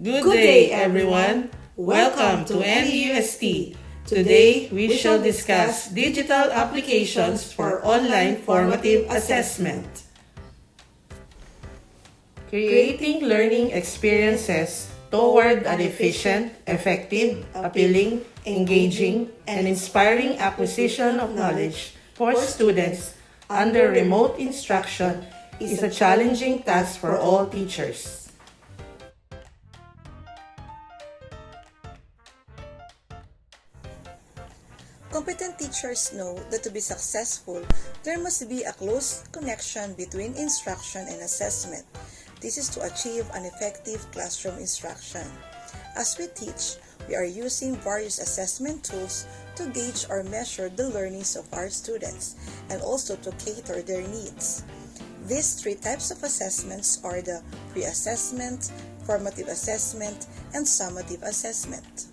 Good day, everyone. Welcome to NEUST. Today, we shall discuss digital applications for online formative assessment. Creating learning experiences toward an efficient, effective, appealing, engaging, and inspiring acquisition of knowledge for students under remote instruction is a challenging task for all teachers. Competent teachers know that to be successful, there must be a close connection between instruction and assessment. This is to achieve an effective classroom instruction. As we teach, we are using various assessment tools to gauge or measure the learnings of our students and also to cater their needs. These three types of assessments are the pre-assessment, formative assessment, and summative assessment.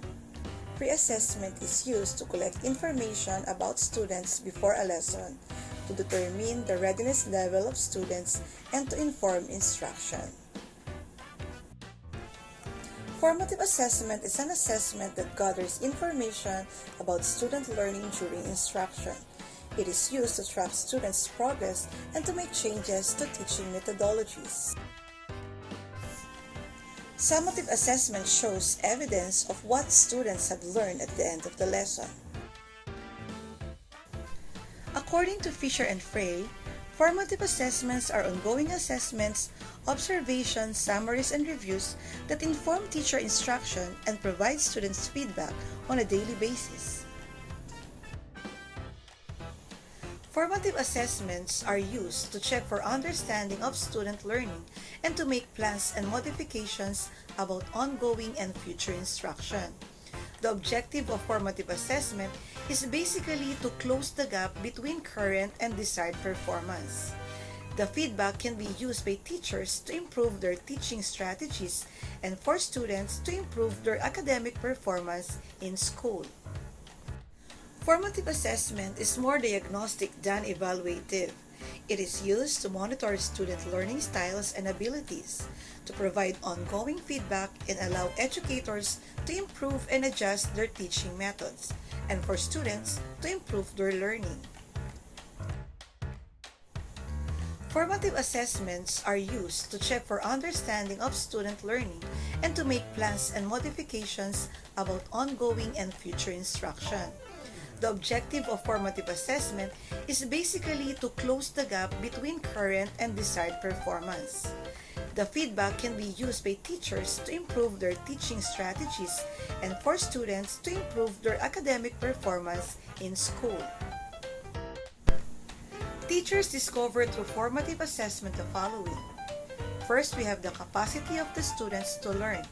Pre-assessment is used to collect information about students before a lesson, to determine the readiness level of students, and to inform instruction. Formative assessment is an assessment that gathers information about student learning during instruction. It is used to track students' progress and to make changes to teaching methodologies. Summative assessment shows evidence of what students have learned at the end of the lesson. According to Fisher and Frey, formative assessments are ongoing assessments, observations, summaries, and reviews that inform teacher instruction and provide students feedback on a daily basis. Formative assessments are used to check for understanding of student learning and to make plans and modifications about ongoing and future instruction. The objective of formative assessment is basically to close the gap between current and desired performance. The feedback can be used by teachers to improve their teaching strategies and for students to improve their academic performance in school. Formative assessment is more diagnostic than evaluative. It is used to monitor student learning styles and abilities, to provide ongoing feedback and allow educators to improve and adjust their teaching methods, and for students to improve their learning. Formative assessments are used to check for understanding of student learning and to make plans and modifications about ongoing and future instruction. The objective of formative assessment is basically to close the gap between current and desired performance. The feedback can be used by teachers to improve their teaching strategies and for students to improve their academic performance in school. Teachers discover through formative assessment the following. First, we have the capacity of the students to learn.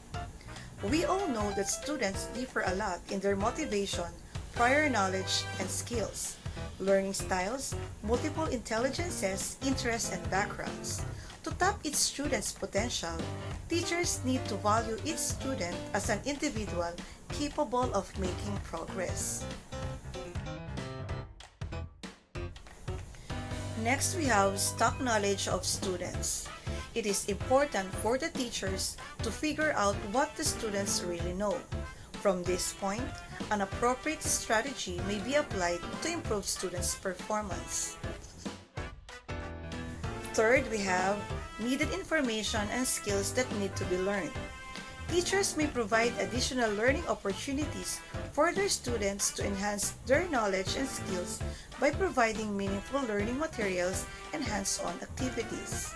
We all know that students differ a lot in their motivation, prior knowledge, and skills, learning styles, multiple intelligences, interests, and backgrounds. To tap each student's potential, teachers need to value each student as an individual capable of making progress. Next, we have stock knowledge of students. It is important for the teachers to figure out what the students really know. From this point, an appropriate strategy may be applied to improve students' performance. Third, we have needed information and skills that need to be learned. Teachers may provide additional learning opportunities for their students to enhance their knowledge and skills by providing meaningful learning materials and hands-on activities.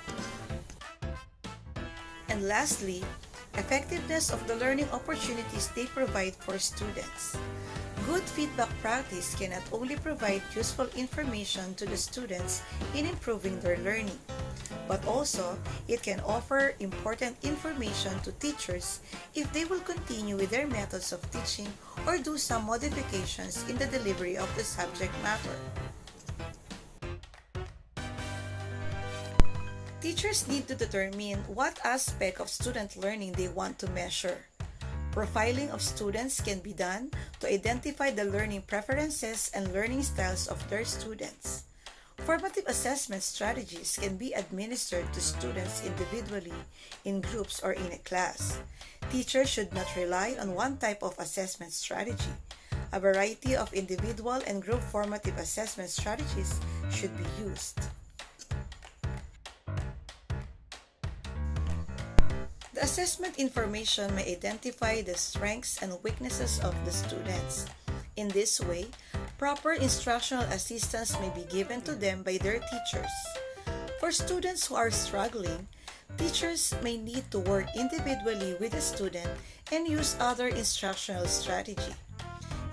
And lastly, effectiveness of the learning opportunities they provide for students. Good feedback practice can not only provide useful information to the students in improving their learning, but also it can offer important information to teachers if they will continue with their methods of teaching or do some modifications in the delivery of the subject matter. Teachers need to determine what aspect of student learning they want to measure. Profiling of students can be done to identify the learning preferences and learning styles of their students. Formative assessment strategies can be administered to students individually, in groups, or in a class. Teachers should not rely on one type of assessment strategy. A variety of individual and group formative assessment strategies should be used. The assessment information may identify the strengths and weaknesses of the students. In this way, proper instructional assistance may be given to them by their teachers. For students who are struggling, teachers may need to work individually with the student and use other instructional strategy.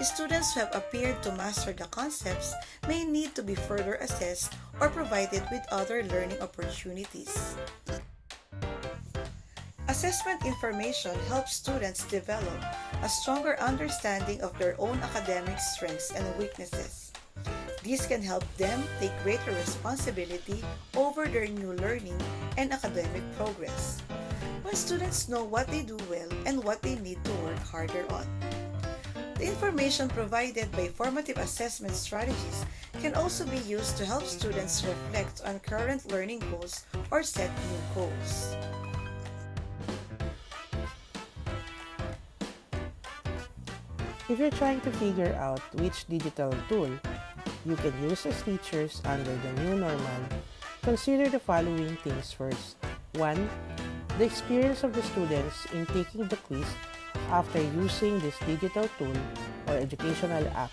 Students who have appeared to master the concepts may need to be further assessed or provided with other learning opportunities. Assessment information helps students develop a stronger understanding of their own academic strengths and weaknesses. This can help them take greater responsibility over their new learning and academic progress. When students know what they do well and what they need to work harder on. The information provided by formative assessment strategies can also be used to help students reflect on current learning goals or set new goals. If you're trying to figure out which digital tool you can use as teachers under the new normal, consider the following things first. 1. The experience of the students in taking the quiz after using this digital tool or educational app.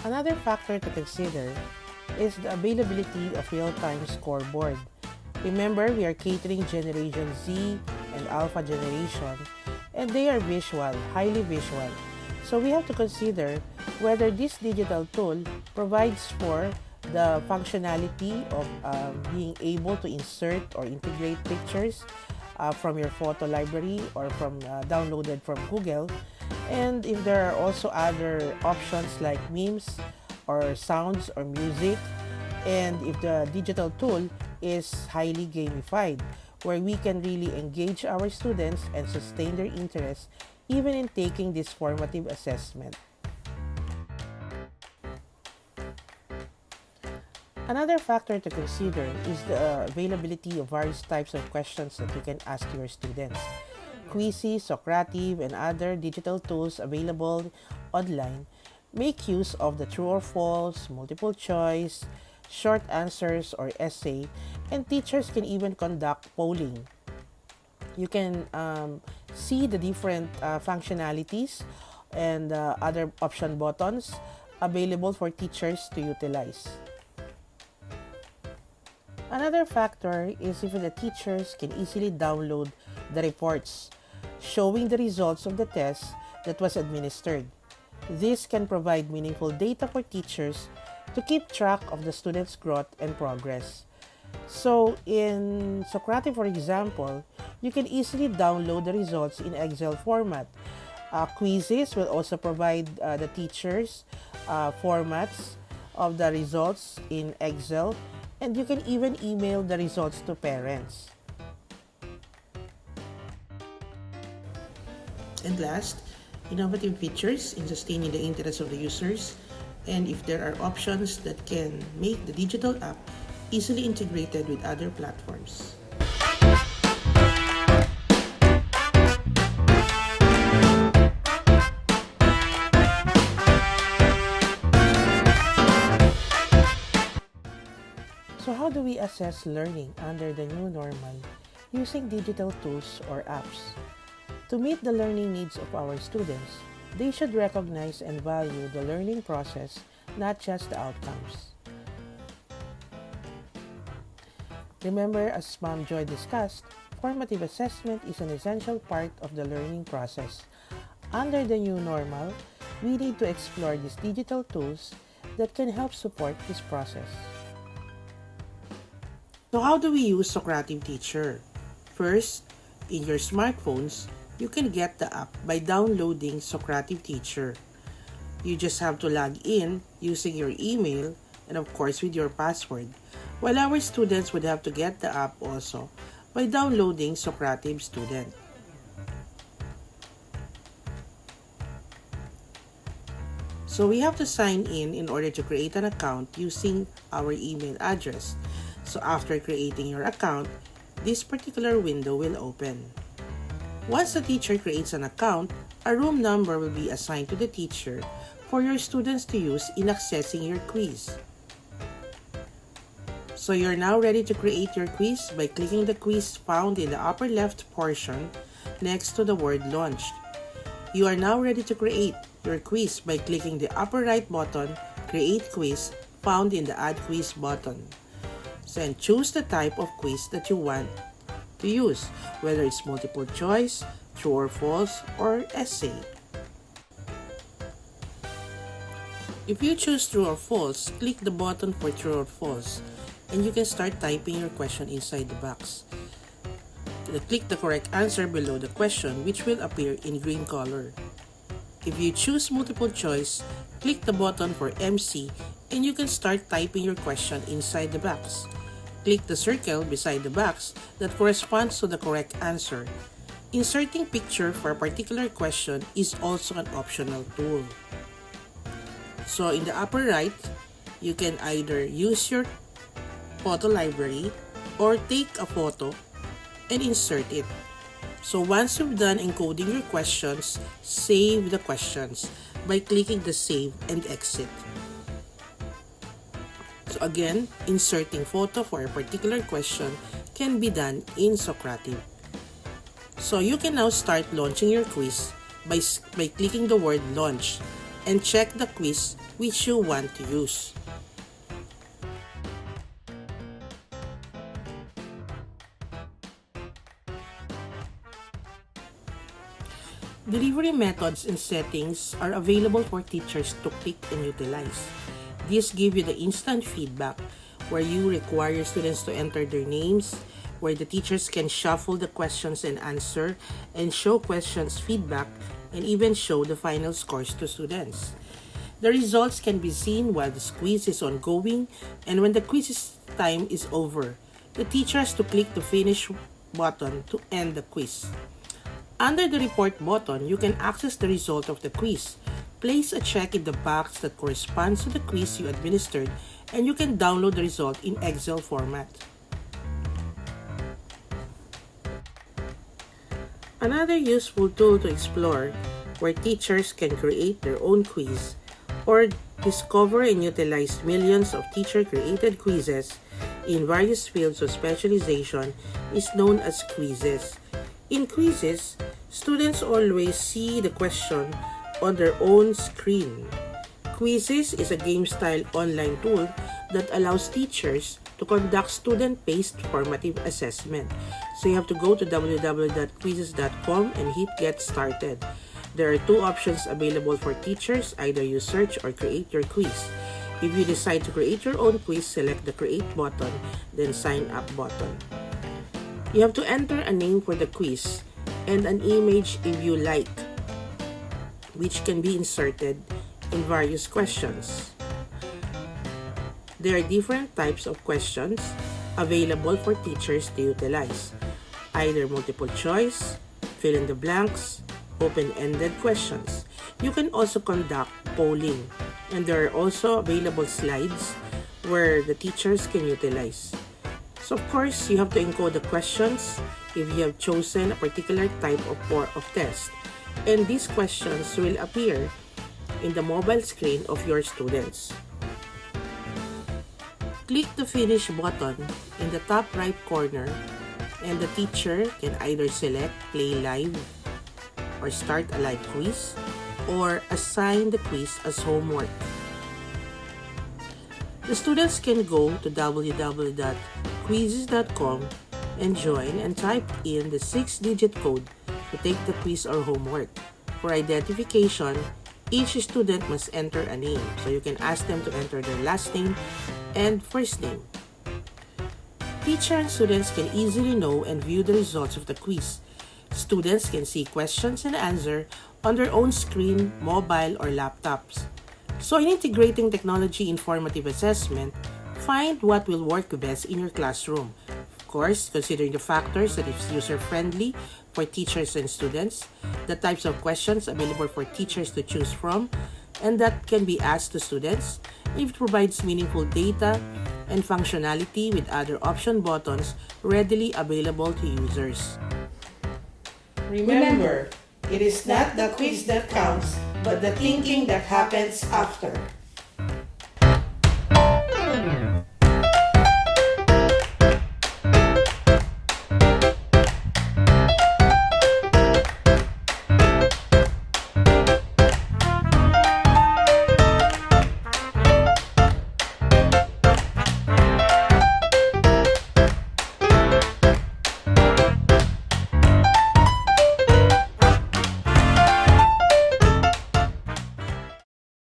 Another factor to consider is the availability of real-time scoreboard. Remember, we are catering Generation Z and Alpha generation, and they are visual, highly visual. So we have to consider whether this digital tool provides for the functionality of being able to insert or integrate pictures from your photo library or from downloaded from Google, and if there are also other options like memes or sounds or music, and if the digital tool is highly gamified, where we can really engage our students and sustain their interest even in taking this formative assessment. Another factor to consider is the availability of various types of questions that you can ask your students. Quizzes, Socrative, and other digital tools available online make use of the true or false, multiple choice, short answers or essay, and teachers can even conduct polling. You can see the different functionalities and other option buttons available for teachers to utilize. Another factor is if the teachers can easily download the reports showing the results of the test that was administered. This can provide meaningful data for teachers to keep track of the students' growth and progress. So in Socrative, for example, you can easily download the results in Excel format. Quizzes will also provide the teachers formats of the results in Excel, and you can even email the results to parents. And last, innovative features in sustaining the interest of the users, and if there are options that can make the digital app easily integrated with other platforms. So how do we assess learning under the new normal using digital tools or apps? To meet the learning needs of our students, they should recognize and value the learning process, not just the outcomes. Remember, as Ma'am Joy discussed, formative assessment is an essential part of the learning process. Under the new normal, we need to explore these digital tools that can help support this process. So how do we use Socrative Teacher? First, in your smartphones, you can get the app by downloading Socrative Teacher. You just have to log in using your email and of course with your password, while our students would have to get the app also by downloading Socrative Student. So we have to sign in order to create an account using our email address. So after creating your account, this particular window will open. Once the teacher creates an account, a room number will be assigned to the teacher for your students to use in accessing your quiz. So you're now ready to create your quiz by clicking the quiz found in the upper left portion next to the word launched. You are now ready to create your quiz by clicking the upper right button, Create Quiz, found in the Add Quiz button. So and choose the type of quiz that you want to use, whether it's multiple choice, true or false, or essay. If you choose true or false, click the button for true or false, and you can start typing your question inside the box. Click the correct answer below the question, which will appear in green color. If you choose multiple choice, click the button for MC, and you can start typing your question inside the box. Click the circle beside the box that corresponds to the correct answer. Inserting picture for a particular question is also an optional tool. So in the upper right, you can either use your photo library or take a photo and insert it. So once you've done encoding your questions, save the questions by clicking the Save and Exit. So again, inserting photo for a particular question can be done in Formative. So you can now start launching your quiz by clicking the word Launch and check the quiz which you want to use. Delivery methods and settings are available for teachers to click and utilize. These give you the instant feedback where you require students to enter their names, where the teachers can shuffle the questions and answer, and show questions feedback, and even show the final scores to students. The results can be seen while the quiz is ongoing, and when the quiz time is over, the teacher has to click the Finish button to end the quiz. Under the Report button, you can access the result of the quiz. Place a check in the box that corresponds to the quiz you administered, and you can download the result in Excel format. Another useful tool to explore where teachers can create their own quiz or discover and utilize millions of teacher-created quizzes in various fields of specialization is known as quizzes. In quizzes, students always see the question on their own screen. Quizzes is a game-style online tool that allows teachers to conduct student-based formative assessment. So you have to go to www.quizzes.com and hit Get Started. There are two options available for teachers, either you search or create your quiz. If you decide to create your own quiz, select the Create button, then Sign Up button. You have to enter a name for the quiz and an image if you like, which can be inserted in various questions. There are different types of questions available for teachers to utilize, either multiple choice, fill in the blanks, open-ended questions. You can also conduct polling, and there are also available slides where the teachers can utilize. So of course, you have to encode the questions if you have chosen a particular type of test, and these questions will appear in the mobile screen of your students. Click the Finish button in the top right corner, and the teacher can either select Play Live or Start a live quiz, or assign the quiz as homework. The students can go to www.quizzes.com and join and type in the 6-digit code to take the quiz or homework. For identification, each student must enter a name, so you can ask them to enter their last name and first name. Teacher and students can easily know and view the results of the quiz. Students can see questions and answer on their own screen, mobile, or laptops. So in integrating technology in formative assessment, find what will work best in your classroom. Of course, considering the factors that is user-friendly for teachers and students, the types of questions available for teachers to choose from, and that can be asked to students, if it provides meaningful data, and functionality with other option buttons readily available to users. Remember, it is not the quiz that counts, but the thinking that happens after.